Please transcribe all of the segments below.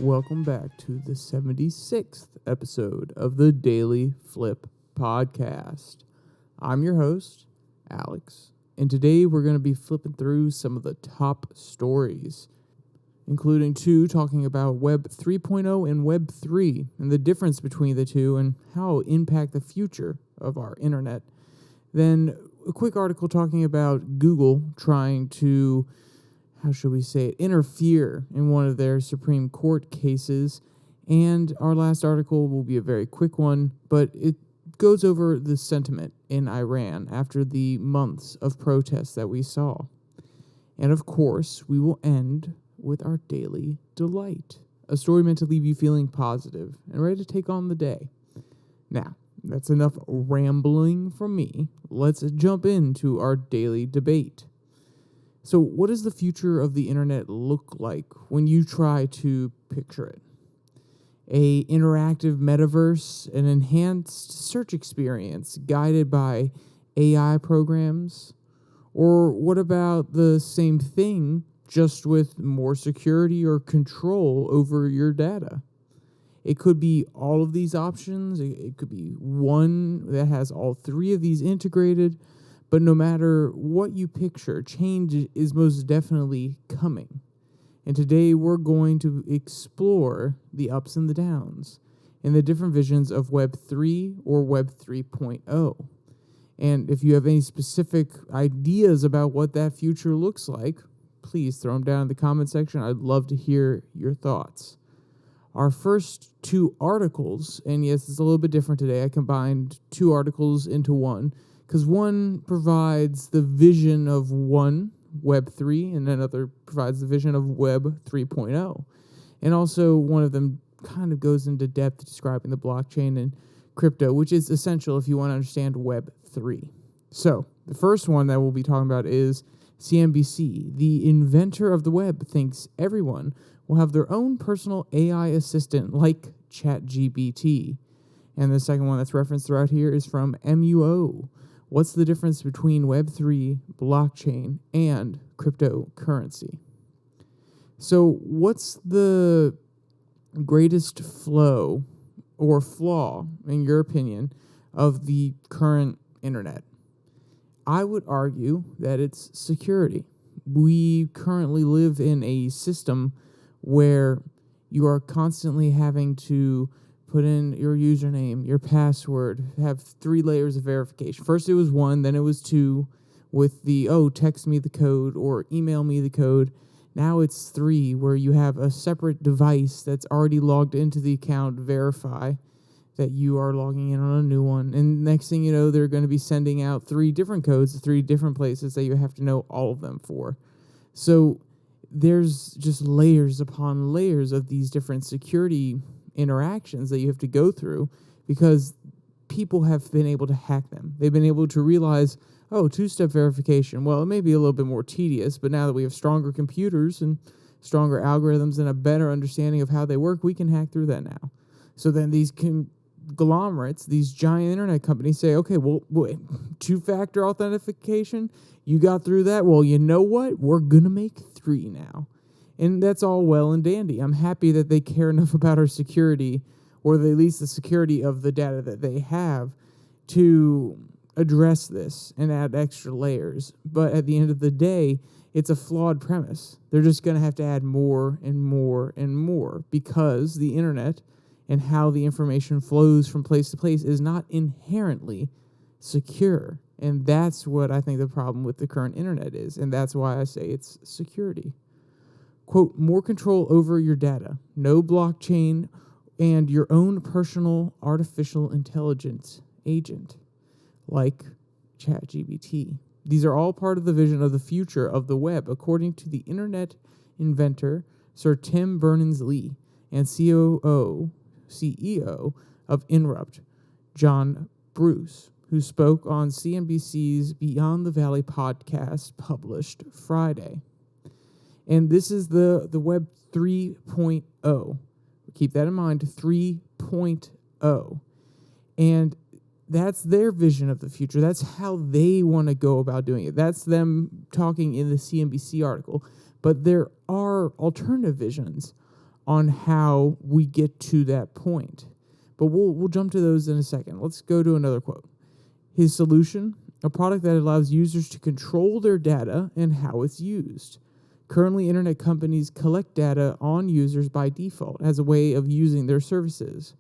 Welcome back to the 76th episode of the DailyFlip podcast. I'm your host, Alex, and today we're going to be flipping through some of the top stories, including two talking about Web 3.0 and Web 3 and the difference between the two and how it impact the future of our internet. Then a quick article talking about Google trying to interfere in one of their Supreme Court cases. And our last article will be a very quick one, but it goes over the sentiment in Iran after the months of protests that we saw. And of course, we will end with our daily delight, a story meant to leave you feeling positive and ready to take on the day. Now, that's enough rambling from me. Let's jump into our daily debate. So what does the future of the internet look like when you try to picture it? A interactive metaverse, an enhanced search experience guided by AI programs? Or what about the same thing, just with more security or control over your data? It could be all of these options. It could be one that has all three of these integrated. But no matter what you picture, change is most definitely coming. And today we're going to explore the ups and the downs and the different visions of Web 3 or Web 3.0. And if you have any specific ideas about what that future looks like, please throw them down in the comment section. I'd love to hear your thoughts. Our first two articles, and yes, it's a little bit different today. I combined two articles into one, because one provides the vision of one, Web 3, and another provides the vision of Web 3.0. And also one of them kind of goes into depth describing the blockchain and crypto, which is essential if you want to understand Web 3. So the first one that we'll be talking about is CNBC. The inventor of the web thinks everyone will have their own personal AI assistant like ChatGPT. And the second one that's referenced throughout here is from MUO. What's the difference between Web3, blockchain, and cryptocurrency? So what's the greatest flow or flaw, in your opinion, of the current internet? I would argue that it's security. We currently live in a system where you are constantly having to put in your username, your password, have 3 layers of verification. First it was 1, then it was 2 with the, text me the code or email me the code. Now it's 3 where you have a separate device that's already logged into the account, verify that you are logging in on a new one. And next thing you know, they're going to be sending out 3 different codes to 3 different places that you have to know all of them for. So there's just layers upon layers of these different security interactions that you have to go through because people have been able to hack them. They've been able to realize, 2-step verification. Well, it may be a little bit more tedious, but now that we have stronger computers and stronger algorithms and a better understanding of how they work, we can hack through that now. So then these conglomerates, these giant internet companies say, okay, well, 2-factor authentication, you got through that? Well, you know what? We're going to make 3 now. And that's all well and dandy. I'm happy that they care enough about our security, or at least the security of the data that they have, to address this and add extra layers. But at the end of the day, it's a flawed premise. They're just going to have to add more and more and more because the internet and how the information flows from place to place is not inherently secure. And that's what I think the problem with the current internet is. And that's why I say it's security. Quote, more control over your data, no blockchain, and your own personal artificial intelligence agent, like ChatGPT. These are all part of the vision of the future of the web, according to the internet inventor, Sir Tim Berners-Lee, and CEO of Inrupt, John Bruce, who spoke on CNBC's Beyond the Valley podcast published Friday. And this is the Web 3.0. Keep that in mind, 3.0. And that's their vision of the future. That's how they want to go about doing it. That's them talking in the CNBC article. But there are alternative visions on how we get to that point. But we'll jump to those in a second. Let's go to another quote. His solution, a product that allows users to control their data and how it's used. Currently, internet companies collect data on users by default as a way of using their services.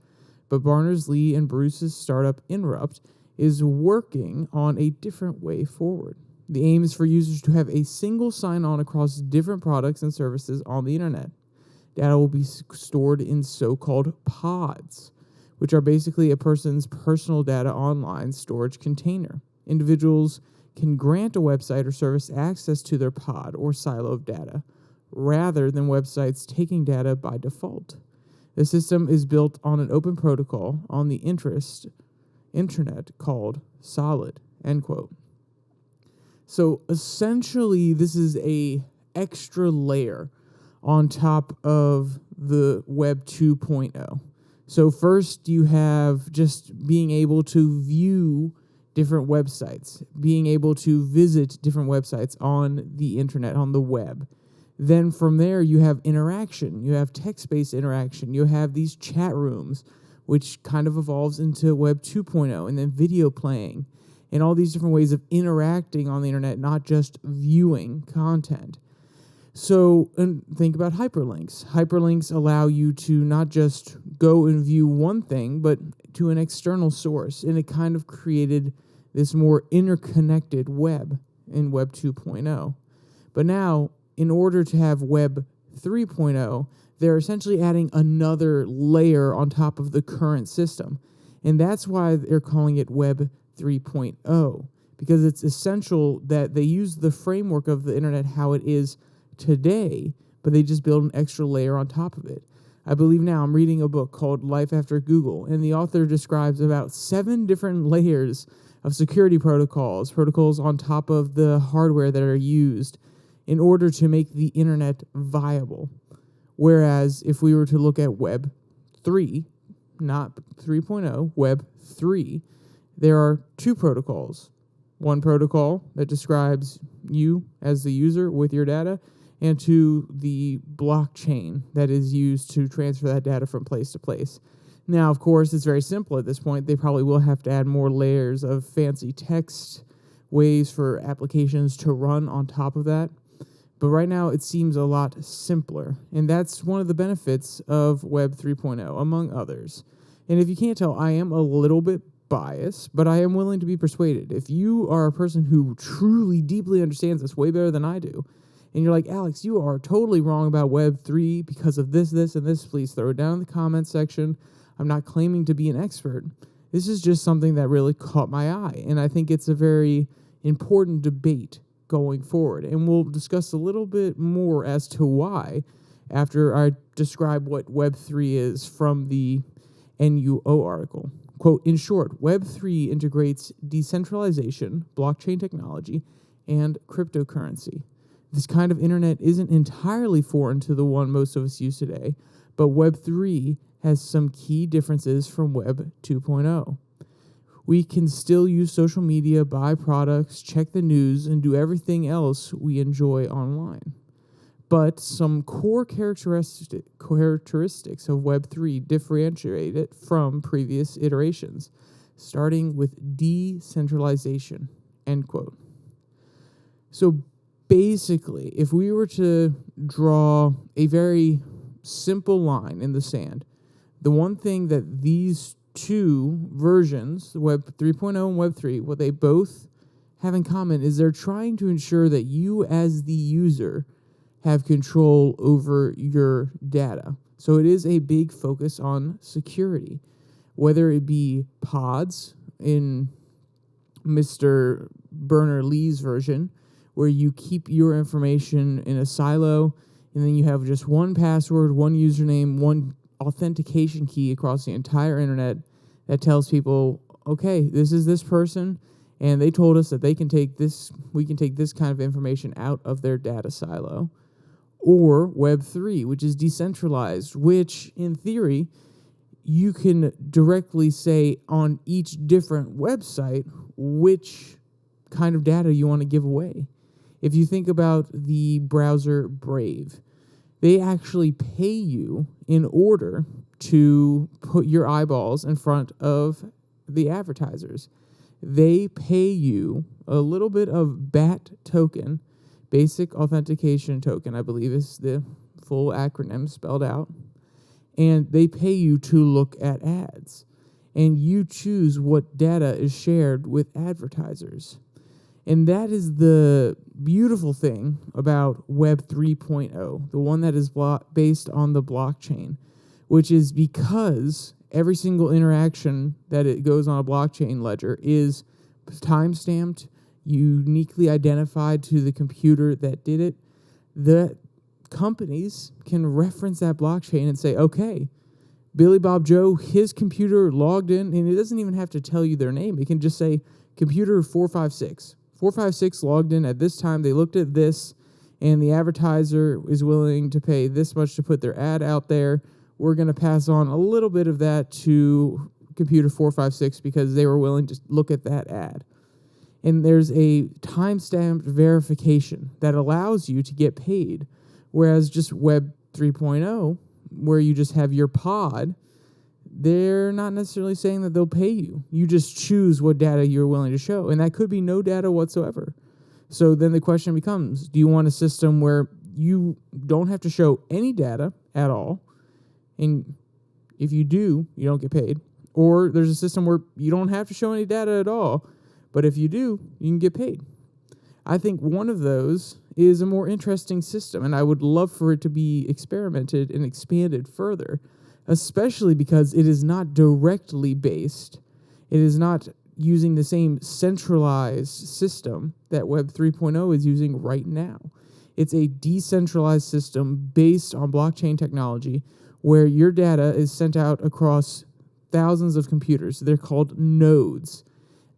But Barners-Lee and Bruce's startup Interrupt is working on a different way forward. The aim is for users to have a single sign-on across different products and services on the internet. Data will be stored in so-called pods, which are basically a person's personal data online storage container. Individuals can grant a website or service access to their pod or silo of data, rather than websites taking data by default. The system is built on an open protocol on the internet called Solid, end quote. So essentially, this is a extra layer on top of the Web 2.0. So first you have just being able to view different websites, being able to visit different websites on the internet, on the web. Then from there, you have interaction. You have text-based interaction. You have these chat rooms, which kind of evolves into Web 2.0, and then video playing, and all these different ways of interacting on the internet, not just viewing content. So, and think about hyperlinks. Hyperlinks allow you to not just go and view one thing, but to an external source, and it kind of created this more interconnected web in Web 2.0. But now, in order to have Web 3.0, they're essentially adding another layer on top of the current system. And that's why they're calling it Web 3.0, because it's essential that they use the framework of the internet how it is today, but they just build an extra layer on top of it. I believe now I'm reading a book called Life After Google, and the author describes about 7 different layers of security protocols on top of the hardware that are used in order to make the internet viable. Whereas if we were to look at Web 3, not 3.0, Web 3, there are 2 protocols. One protocol that describes you as the user with your data, and 2, the blockchain that is used to transfer that data from place to place. Now, of course, it's very simple at this point. They probably will have to add more layers of fancy text ways for applications to run on top of that. But right now, it seems a lot simpler. And that's one of the benefits of Web 3.0, among others. And if you can't tell, I am a little bit biased, but I am willing to be persuaded. If you are a person who truly, deeply understands this way better than I do, and you're like, Alex, you are totally wrong about Web 3 because of this, this, and this, please throw it down in the comments section. I'm not claiming to be an expert. This is just something that really caught my eye, and I think it's a very important debate going forward. And we'll discuss a little bit more as to why after I describe what Web 3 is from the NUO article. Quote, in short, Web 3 integrates decentralization, blockchain technology, and cryptocurrency. This kind of internet isn't entirely foreign to the one most of us use today, but Web 3 has some key differences from Web 2.0. We can still use social media, buy products, check the news, and do everything else we enjoy online. But some core characteristics of Web 3 differentiate it from previous iterations, starting with decentralization, end quote. So basically, if we were to draw a very simple line in the sand, the one thing that these 2 versions, Web 3.0 and Web 3, what they both have in common is they're trying to ensure that you as the user have control over your data. So it is a big focus on security, whether it be pods in Mr. Berners-Lee's version, where you keep your information in a silo, and then you have just one password, one username, one authentication key across the entire internet that tells people, okay, this is this person, and they told us that they can take this, we can take this kind of information out of their data silo. Or Web 3, which is decentralized, which in theory, you can directly say on each different website which kind of data you want to give away. If you think about the browser Brave, They actually pay you in order to put your eyeballs in front of the advertisers. They pay you a little bit of BAT token, basic authentication token, I believe is the full acronym spelled out. And they pay you to look at ads. And you choose what data is shared with advertisers. And that is the beautiful thing about Web 3.0, the one that is based on the blockchain, which is because every single interaction that it goes on a blockchain ledger is time-stamped, uniquely identified to the computer that did it. The companies can reference that blockchain and say, okay, Billy Bob Joe, his computer logged in, and it doesn't even have to tell you their name. It can just say computer 456. 456 logged in at this time. They looked at this, and the advertiser is willing to pay this much to put their ad out there. We're going to pass on a little bit of that to computer 456 because they were willing to look at that ad. And there's a time-stamped verification that allows you to get paid, whereas just Web 3.0, where you just have your pod, they're not necessarily saying that they'll pay you. You just choose what data you're willing to show, and that could be no data whatsoever. So then the question becomes, do you want a system where you don't have to show any data at all, and if you do, you don't get paid? Or there's a system where you don't have to show any data at all, but if you do, you can get paid. I think one of those is a more interesting system, and I would love for it to be experimented and expanded further, especially because it is not directly based. It is not using the same centralized system that Web 3.0 is using right now. It's a decentralized system based on blockchain technology where your data is sent out across thousands of computers. They're called nodes.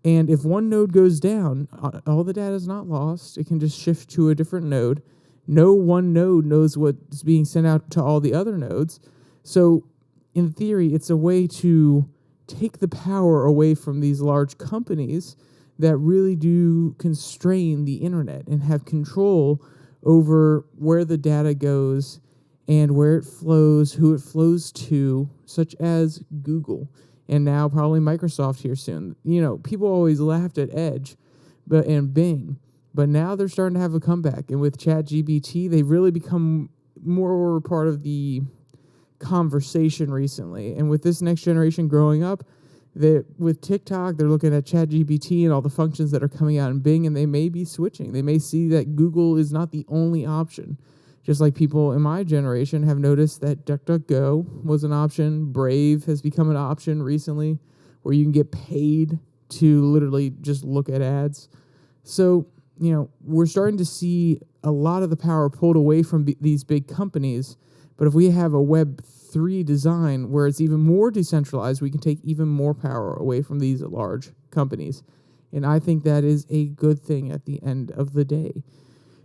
And if one node goes down, all the data is not lost. It can just shift to a different node. No one node knows what's being sent out to all the other nodes. So in theory, it's a way to take the power away from these large companies that really do constrain the internet and have control over where the data goes and where it flows, who it flows to, such as Google. And now probably Microsoft here soon. You know, people always laughed at Edge and Bing, but now they're starting to have a comeback. And with ChatGPT, they've really become more part of the conversation recently. And with this next generation growing up, with TikTok, they're looking at ChatGPT and all the functions that are coming out in Bing, and they may be switching. They may see that Google is not the only option. Just like people in my generation have noticed that DuckDuckGo was an option. Brave has become an option recently where you can get paid to literally just look at ads. So, you know, we're starting to see a lot of the power pulled away from these big companies. But if we have a Web3 design where it's even more decentralized, we can take even more power away from these large companies. And I think that is a good thing at the end of the day.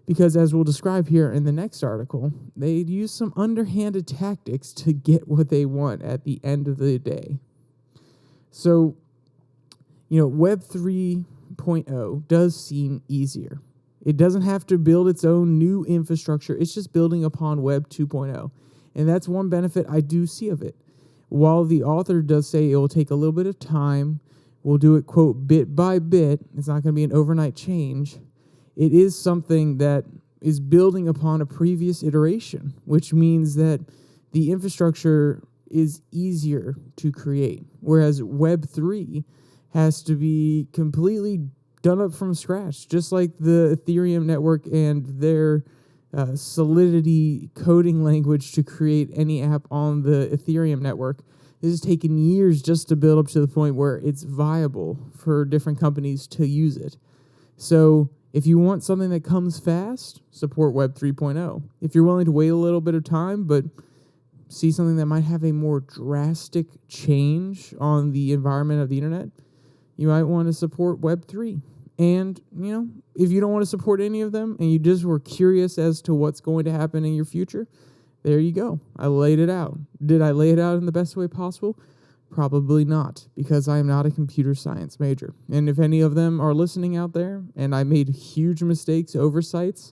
Because as we'll describe here in the next article, they use some underhanded tactics to get what they want at the end of the day. So, you know, Web 3.0 does seem easier. It doesn't have to build its own new infrastructure. It's just building upon Web 2.0. And that's one benefit I do see of it. While the author does say it will take a little bit of time, we'll do it, quote, bit by bit. It's not going to be an overnight change. It is something that is building upon a previous iteration, which means that the infrastructure is easier to create, whereas Web 3 has to be completely done up from scratch, just like the Ethereum network and their Solidity coding language to create any app on the Ethereum network. This has taken years just to build up to the point where it's viable for different companies to use it. So if you want something that comes fast, support Web 3.0. If you're willing to wait a little bit of time, but see something that might have a more drastic change on the environment of the internet, you might want to support Web 3. And, you know, if you don't want to support any of them and you just were curious as to what's going to happen in your future, there you go. I laid it out. Did I lay it out in the best way possible? Probably not, because I am not a computer science major. And if any of them are listening out there and I made huge mistakes, oversights,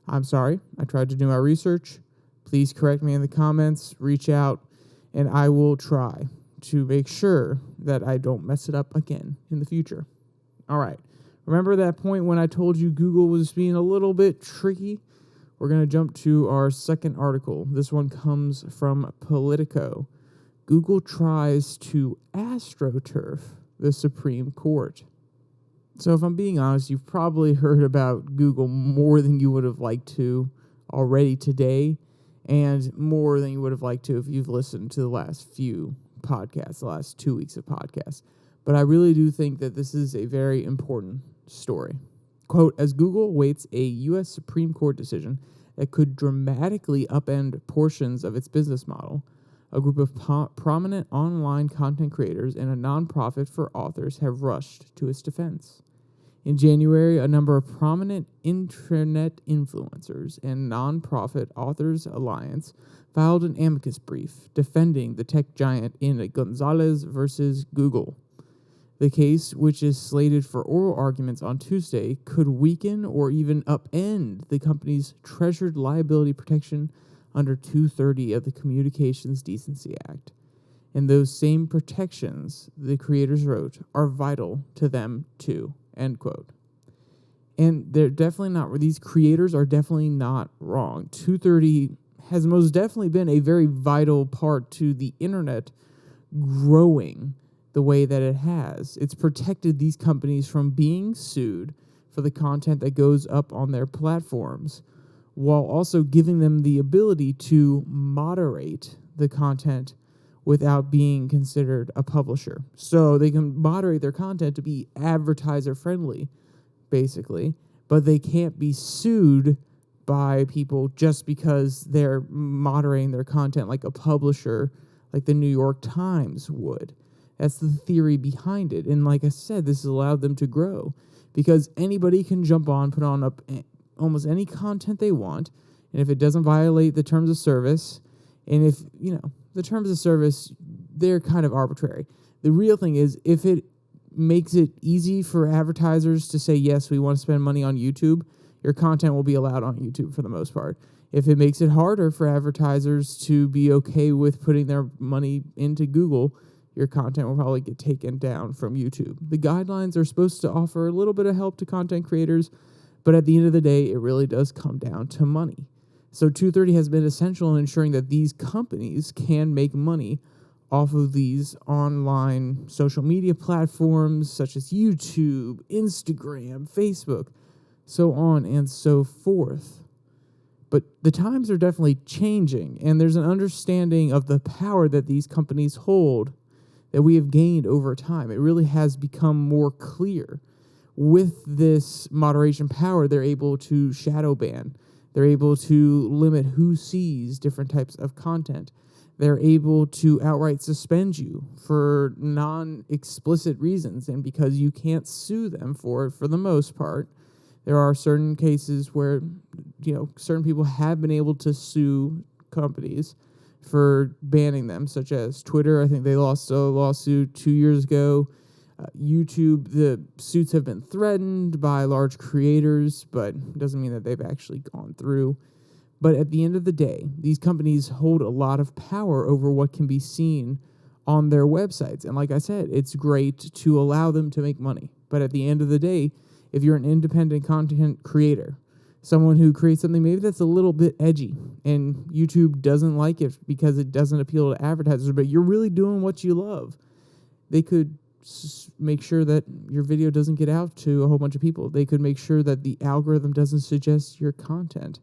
I'm sorry. I tried to do my research. please correct me in the comments, reach out, and I will try to make sure that I don't mess it up again in the future. All right. Remember that point when I told you Google was being a little bit tricky? We're going to jump to our second article. This one comes from Politico. Google tries to astroturf the Supreme Court. So if I'm being honest, you've probably heard about Google more than you would have liked to already today, and more than you would have liked to if you've listened to the last few podcasts, the last 2 weeks of podcasts. But I really do think that this is a very important story. Quote, as Google awaits a U.S. Supreme Court decision that could dramatically upend portions of its business model, a group of prominent online content creators and a nonprofit for authors have rushed to its defense. In January, a number of prominent internet influencers and nonprofit Authors Alliance filed an amicus brief defending the tech giant in Gonzalez versus Google. The case, which is slated for oral arguments on Tuesday, could weaken or even upend the company's treasured liability protection under 230 of the Communications Decency Act. And those same protections, the creators wrote, are vital to them too, end quote. And they're definitely not, these creators are definitely not wrong. 230 has most definitely been a very vital part to the internet growing the way that it has. It's protected these companies from being sued for the content that goes up on their platforms, while also giving them the ability to moderate the content without being considered a publisher. So they can moderate their content to be advertiser friendly, basically, but they can't be sued by people just because they're moderating their content like a publisher, like the New York Times would. That's the theory behind it. And like I said, this has allowed them to grow because anybody can jump on, put on up almost any content they want. And if it doesn't violate the terms of service, and if, the terms of service, they're kind of arbitrary. The real thing is if it makes it easy for advertisers to say, yes, we want to spend money on YouTube, your content will be allowed on YouTube for the most part. If it makes it harder for advertisers to be okay with putting their money into Google, your content will probably get taken down from YouTube. The guidelines are supposed to offer a little bit of help to content creators, but at the end of the day, it really does come down to money. So 230 has been essential in ensuring that these companies can make money off of these online social media platforms such as YouTube, Instagram, Facebook, so on and so forth. But the times are definitely changing, and there's an understanding of the power that these companies hold that we have gained over time. It really has become more clear. With this moderation power, they're able to shadow ban. They're able to limit who sees different types of content. They're able to outright suspend you for non-explicit reasons, and because you can't sue them for it for the most part. There are certain cases where, certain people have been able to sue companies for banning them, such as Twitter. I think they lost a lawsuit 2 years ago. YouTube, the suits have been threatened by large creators, but it doesn't mean that they've actually gone through. But at the end of the day, these companies hold a lot of power over what can be seen on their websites. And like I said, it's great to allow them to make money. But at the end of the day, if you're an independent content creator, someone who creates something maybe that's a little bit edgy, and YouTube doesn't like it because it doesn't appeal to advertisers, but you're really doing what you love, they could make sure that your video doesn't get out to a whole bunch of people. They could make sure that the algorithm doesn't suggest your content.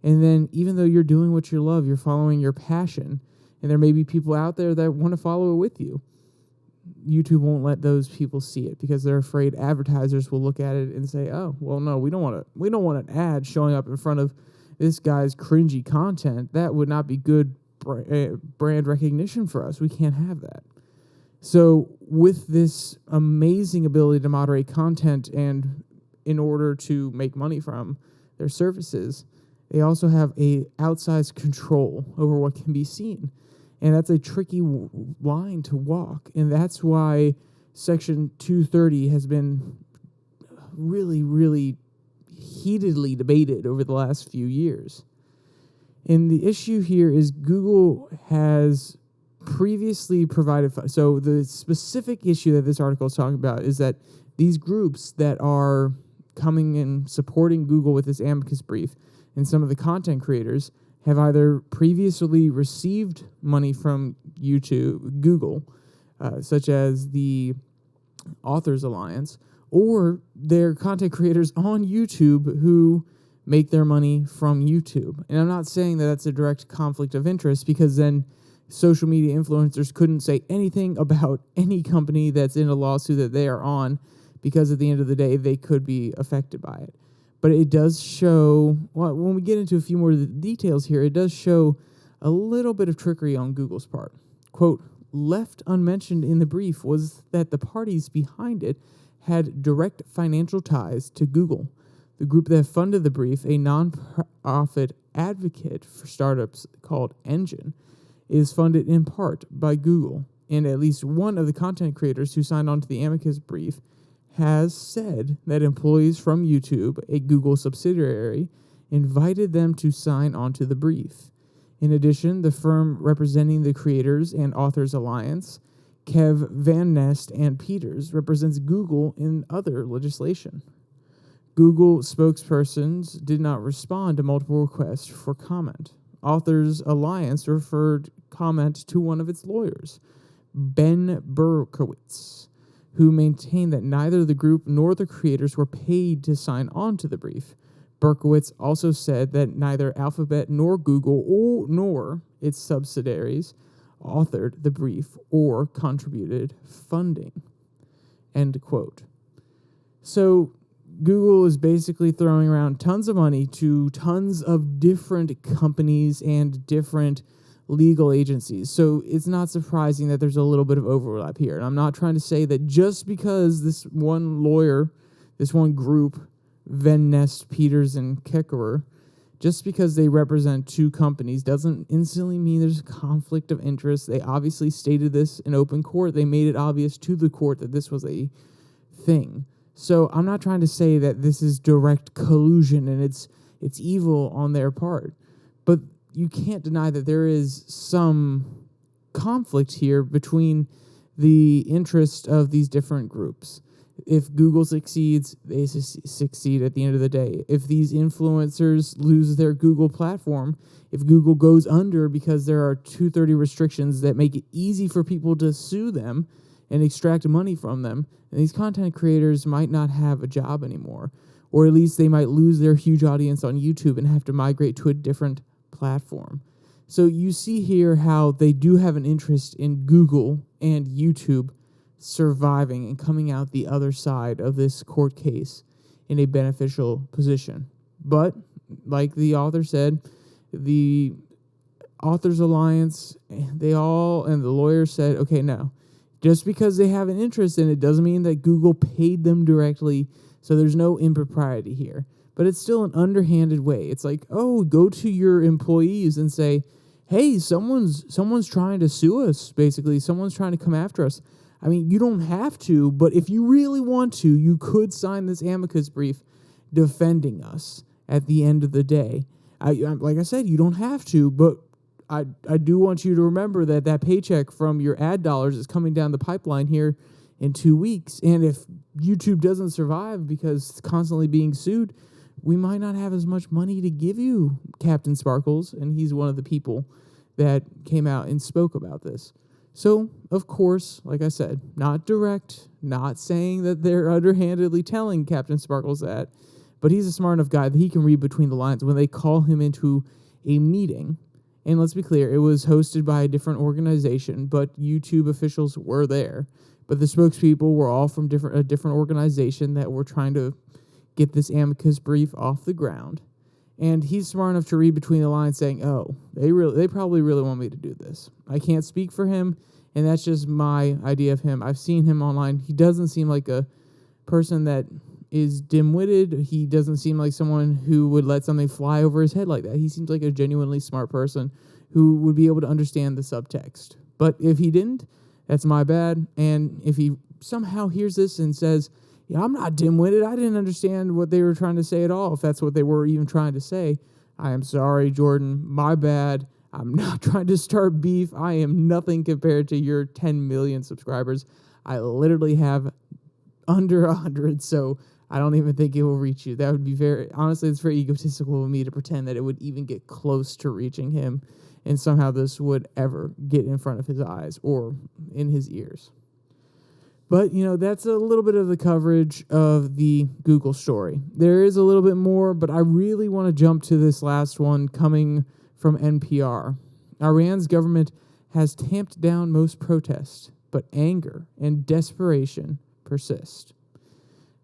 And then even though you're doing what you love, you're following your passion, and there may be people out there that want to follow it with you, YouTube won't let those people see it because they're afraid advertisers will look at it and say, "Oh, well, no, we don't want an ad showing up in front of this guy's cringy content. That would not be good brand recognition for us. We can't have that." So with this amazing ability to moderate content and in order to make money from their services, they also have a outsized control over what can be seen. And that's a tricky line to walk. And that's why Section 230 has been really, really heatedly debated over the last few years. And the issue here is Google has previously provided. So the specific issue that this article is talking about is that these groups that are coming and supporting Google with this amicus brief and some of the content creators have either previously received money from Google, such as the Authors Alliance, or they're content creators on YouTube who make their money from YouTube. And I'm not saying that that's a direct conflict of interest, because then social media influencers couldn't say anything about any company that's in a lawsuit that they are on, because at the end of the day, they could be affected by it. But it does show, well, when we get into a few more of the details here, it does show a little bit of trickery on Google's part. Quote, left unmentioned in the brief was that the parties behind it had direct financial ties to Google. The group that funded the brief, a nonprofit advocate for startups called Engine, is funded in part by Google. And at least one of the content creators who signed on to the amicus brief has said that employees from YouTube, a Google subsidiary, invited them to sign onto the brief. In addition, the firm representing the Creators and Authors Alliance, Kev Van Nest and Peters, represents Google in other legislation. Google spokespersons did not respond to multiple requests for comment. Authors Alliance referred comment to one of its lawyers, Ben Berkowitz, who maintained that neither the group nor the creators were paid to sign on to the brief. Berkowitz also said that neither Alphabet nor Google nor its subsidiaries authored the brief or contributed funding. End quote. So Google is basically throwing around tons of money to tons of different companies and different legal agencies. So it's not surprising that there's a little bit of overlap here. And I'm not trying to say that just because this one lawyer, this one group, Van Nest, Peters, and Keckerer, just because they represent two companies doesn't instantly mean there's a conflict of interest. They obviously stated this in open court. They made it obvious to the court that this was a thing. So I'm not trying to say that this is direct collusion and it's evil on their part. But you can't deny that there is some conflict here between the interest of these different groups. If Google succeeds, they succeed at the end of the day. If these influencers lose their Google platform, if Google goes under because there are 230 restrictions that make it easy for people to sue them and extract money from them, and these content creators might not have a job anymore, or at least they might lose their huge audience on YouTube and have to migrate to a different platform. So you see here how they do have an interest in Google and YouTube surviving and coming out the other side of this court case in a beneficial position. But like the author said, the Authors Alliance, and the lawyers said, okay, no, just because they have an interest in it doesn't mean that Google paid them directly, so there's no impropriety here. But it's still an underhanded way. It's like, oh, go to your employees and say, hey, someone's trying to sue us, basically. Someone's trying to come after us. I mean, you don't have to, but if you really want to, you could sign this amicus brief defending us at the end of the day. Like I said, you don't have to, but I do want you to remember that paycheck from your ad dollars is coming down the pipeline here in 2 weeks. And if YouTube doesn't survive because it's constantly being sued, we might not have as much money to give you, Captain Sparkles. And he's one of the people that came out and spoke about this. So, of course, like I said, not direct, not saying that they're underhandedly telling Captain Sparkles that, but he's a smart enough guy that he can read between the lines when they call him into a meeting. And let's be clear, it was hosted by a different organization, but YouTube officials were there. But the spokespeople were all from a different organization that were trying to get this amicus brief off the ground. And he's smart enough to read between the lines saying, oh, they probably really want me to do this. I can't speak for him, and that's just my idea of him. I've seen him online. He doesn't seem like a person that is dim-witted. He doesn't seem like someone who would let something fly over his head like that. He seems like a genuinely smart person who would be able to understand the subtext. But if he didn't, that's my bad. And if he somehow hears this and says, yeah, I'm not dim-witted, I didn't understand what they were trying to say at all, if that's what they were even trying to say, I am sorry, Jordan. My bad. I'm not trying to start beef. I am nothing compared to your 10 million subscribers. I literally have under 100, so I don't even think it will reach you. That would be honestly, it's very egotistical of me to pretend that it would even get close to reaching him, and somehow this would ever get in front of his eyes or in his ears. But, that's a little bit of the coverage of the Google story. There is a little bit more, but I really want to jump to this last one coming from NPR. Iran's government has tamped down most protests, but anger and desperation persist.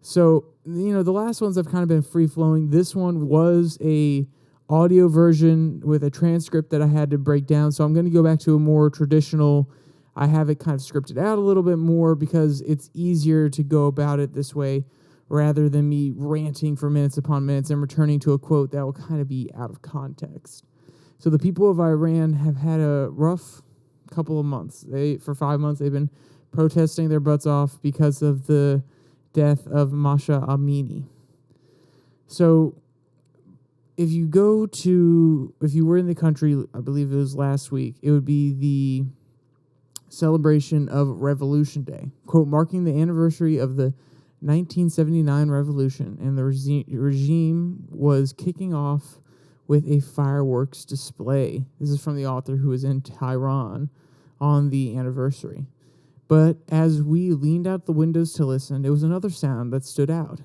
So, the last ones have kind of been free-flowing. This one was a audio version with a transcript that I had to break down, so I'm going to go back to a more traditional. I have it kind of scripted out a little bit more because it's easier to go about it this way rather than me ranting for minutes upon minutes and returning to a quote that will kind of be out of context. So the people of Iran have had a rough couple of months. For 5 months, they've been protesting their butts off because of the death of Mahsa Amini. So if you were in the country, I believe it was last week, it would be the celebration of Revolution Day, quote, marking the anniversary of the 1979 revolution, and the regime was kicking off with a fireworks display. This is from the author who was in Tehran on the anniversary. But as we leaned out the windows to listen, it was another sound that stood out.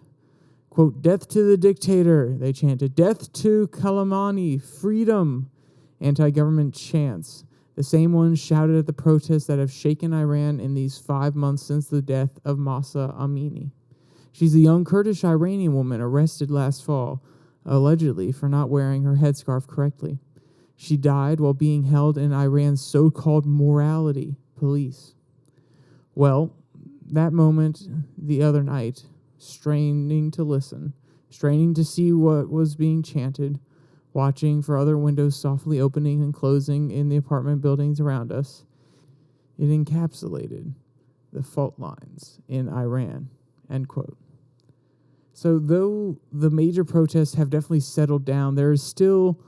Quote, death to the dictator, they chanted. Death to Kalamani, freedom. Anti-government chants. The same ones shouted at the protests that have shaken Iran in these 5 months since the death of Mahsa Amini. She's a young Kurdish Iranian woman arrested last fall, allegedly for not wearing her headscarf correctly. She died while being held in Iran's so-called morality police. Well, that moment the other night, straining to listen, straining to see what was being chanted, watching for other windows softly opening and closing in the apartment buildings around us, it encapsulated the fault lines in Iran, end quote. So though the major protests have definitely settled down, there is still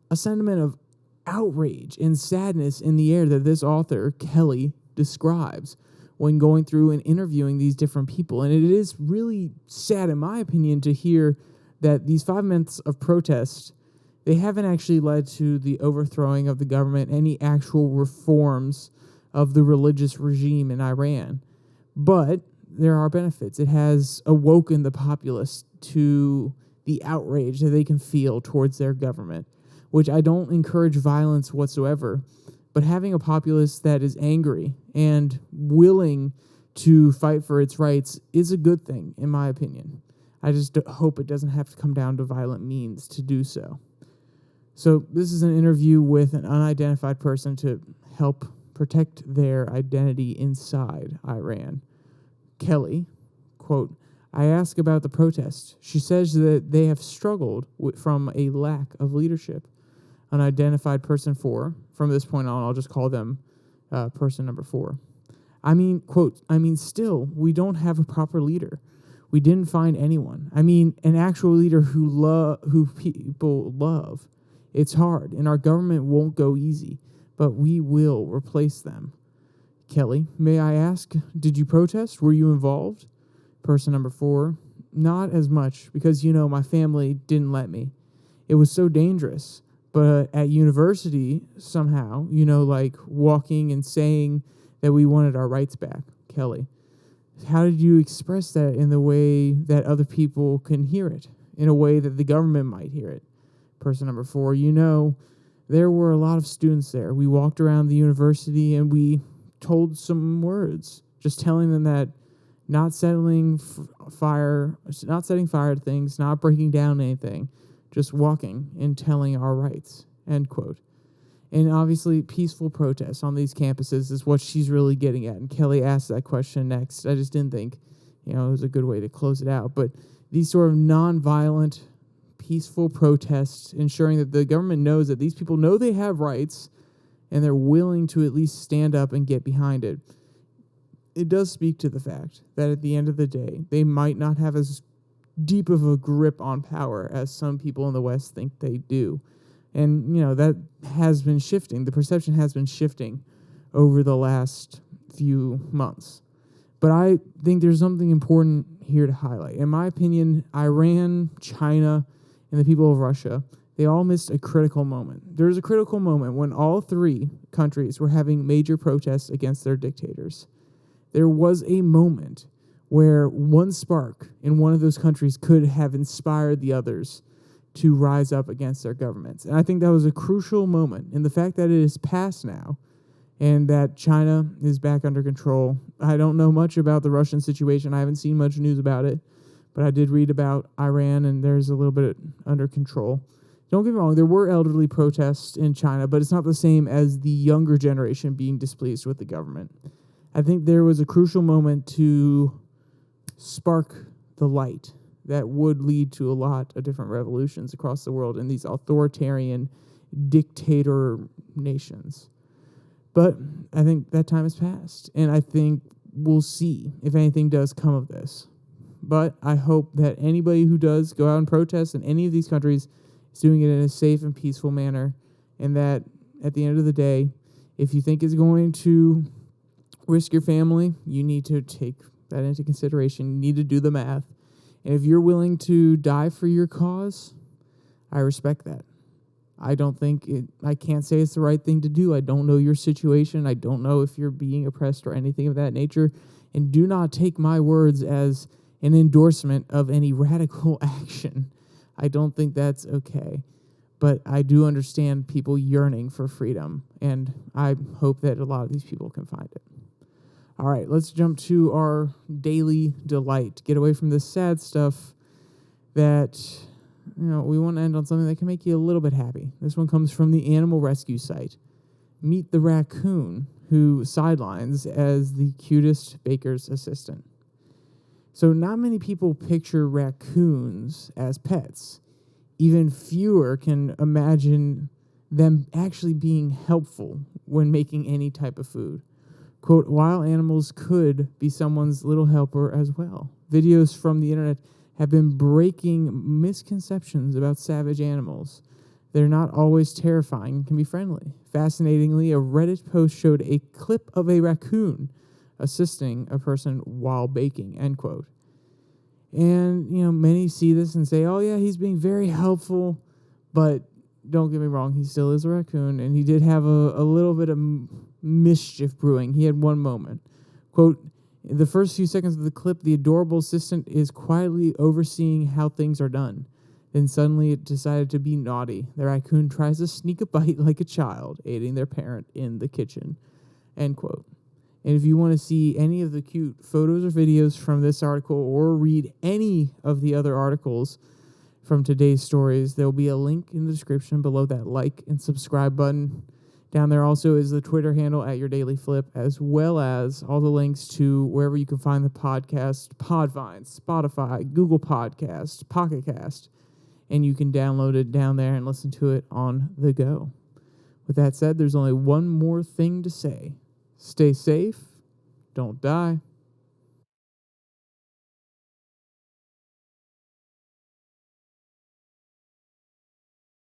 a sentiment of outrage and sadness in the air that this author, Kelly, describes when going through and interviewing these different people. And it is really sad, in my opinion, to hear that these 5 months of protest, they haven't actually led to the overthrowing of the government, any actual reforms of the religious regime in Iran. But there are benefits. It has awoken the populace to the outrage that they can feel towards their government, which I don't encourage violence whatsoever. But having a populace that is angry and willing to fight for its rights is a good thing, in my opinion. I just hope it doesn't have to come down to violent means to do so. So this is an interview with an unidentified person to help protect their identity inside Iran. Kelly, quote, I ask about the protests. She says that they have struggled from a lack of leadership. Unidentified person 4. From this point on, I'll just call them person number 4. Quote, still, we don't have a proper leader. We didn't find anyone. An actual leader who people love. It's hard, and our government won't go easy, but we will replace them. Kelly, may I ask, did you protest? Were you involved? Person number 4, not as much, because, my family didn't let me. It was so dangerous. But at university, somehow, like walking and saying that we wanted our rights back. Kelly, how did you express that in the way that other people can hear it, in a way that the government might hear it? Person number 4, there were a lot of students there. We walked around the university and we told some words, just telling them that not setting fire to things, not breaking down anything, just walking and telling our rights, end quote. And obviously, peaceful protests on these campuses is what she's really getting at. And Kelly asked that question next. I just didn't think, it was a good way to close it out. But these sort of nonviolent, peaceful protests, ensuring that the government knows that these people know they have rights and they're willing to at least stand up and get behind it. It does speak to the fact that at the end of the day, they might not have as deep of a grip on power as some people in the West think they do. And, that has been shifting. The perception has been shifting over the last few months. But I think there's something important here to highlight. In my opinion, Iran, China, and the people of Russia, they all missed a critical moment. There was a critical moment when all three countries were having major protests against their dictators. There was a moment where one spark in one of those countries could have inspired the others to rise up against their governments. And I think that was a crucial moment. And the fact that it is past now and that China is back under control. I don't know much about the Russian situation. I haven't seen much news about it, but I did read about Iran, and there's a little bit under control. Don't get me wrong, there were elderly protests in China, but it's not the same as the younger generation being displeased with the government. I think there was a crucial moment to spark the light that would lead to a lot of different revolutions across the world in these authoritarian dictator nations. But I think that time has passed, and I think we'll see if anything does come of this. But I hope that anybody who does go out and protest in any of these countries is doing it in a safe and peaceful manner, and that at the end of the day, if you think it's going to risk your family, you need to take that into consideration. You need to do the math. And if you're willing to die for your cause, I respect that. I can't say it's the right thing to do. I don't know your situation. I don't know if you're being oppressed or anything of that nature. And do not take my words as an endorsement of any radical action. I don't think that's okay. But I do understand people yearning for freedom, and I hope that a lot of these people can find it. All right, let's jump to our daily delight. Get away from the sad stuff that, we want to end on something that can make you a little bit happy. This one comes from the animal rescue site. Meet the raccoon, who sidelines as the cutest baker's assistant. So not many people picture raccoons as pets. Even fewer can imagine them actually being helpful when making any type of food. Quote, wild animals could be someone's little helper as well. Videos from the internet have been breaking misconceptions about savage animals. They're not always terrifying and can be friendly. Fascinatingly, a Reddit post showed a clip of a raccoon assisting a person while baking, end quote. And, many see this and say, oh yeah, he's being very helpful, but don't get me wrong, he still is a raccoon, and he did have a little bit of mischief brewing. He had one moment. Quote, in the first few seconds of the clip, the adorable assistant is quietly overseeing how things are done. Then suddenly it decided to be naughty. The raccoon tries to sneak a bite like a child, aiding their parent in the kitchen, end quote. And if you want to see any of the cute photos or videos from this article or read any of the other articles from today's stories, there will be a link in the description below that like and subscribe button. Down there also is the Twitter handle at @DailyFlip, as well as all the links to wherever you can find the podcast, Podvine, Spotify, Google Podcasts, Pocket Cast, and you can download it down there and listen to it on the go. With that said, there's only one more thing to say. Stay safe, don't die.